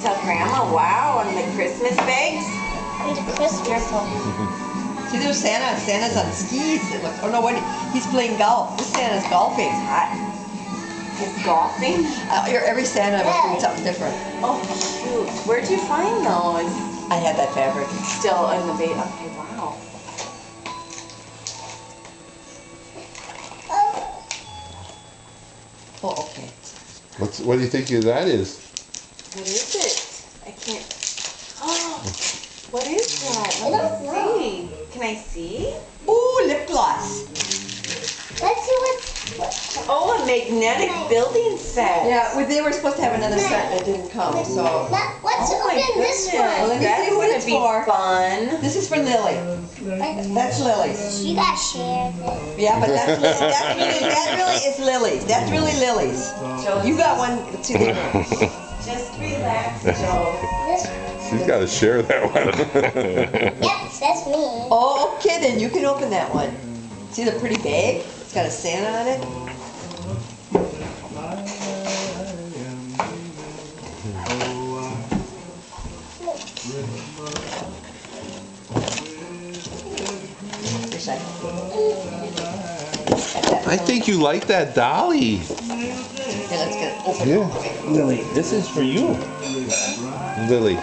Tell Grandma, wow, and the Christmas bags. And the Christmas one. See, there's Santa. Santa's on skis. Oh no, what? He's playing golf. This Santa's golfing. Hot. He's golfing? Every Santa was doing something different. Oh, shoot. Where'd you find those? I had that fabric. Still in the bait. Okay, wow. Oh, okay. What do you think that is? What is it? I can't. Oh, what is that? Let me see. Can I see? Ooh, lip gloss. Let's see what. Oh, a magnetic building set. Yeah, they were supposed to have another set that didn't come, so. Let's Oh my open this goodness. one. Let me That's see what gonna it's be for. fun. This is for Lily. That's Lily's. She got shared. Yeah, but that really is Lily's. That's really Lily's. You got one too. Just relax, Joe. She's got to share that one. Yep, that's me. Oh, okay, then you can open that one. See the pretty bag? It's got a Santa on it. I think you like that dolly. Okay, let's get it open. Yeah. Lily, this is for you. Lily.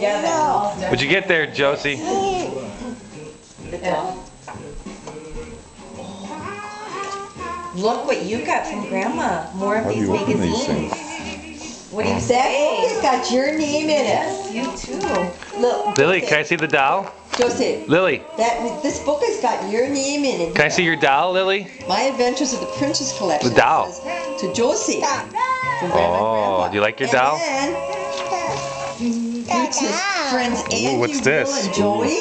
Yeah, that doll's What'd you get there, Josie? the doll. Look what you got from Grandma. More of How do these you open these magazines. What do you That say? book has got your name in it. Yes, you too. Look, Lily, can I see the doll? Josie, Lily, this book has got your name in it. can I see your doll, Lily? My Adventures of the Princess Collection. The doll. It says to Josie. From Grandma and Oh, Grandpa. do you like your And doll? then, here's his friends Andy, what's Will, this? and Joey.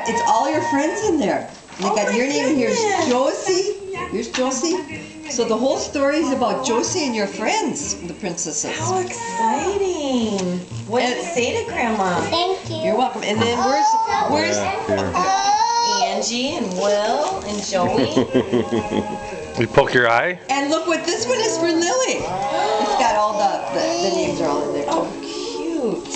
It's all your friends in there. They got your name. Here's Josie. Here's Josie. So the whole story is about Josie and your friends, the princesses. How exciting. What did it say to Grandma? Thank you. You're welcome. And then where's Here. Angie and Will and Joey. You poke your eye? and look what this one is for Lily. It's got all the names are all in there. Oh, cute.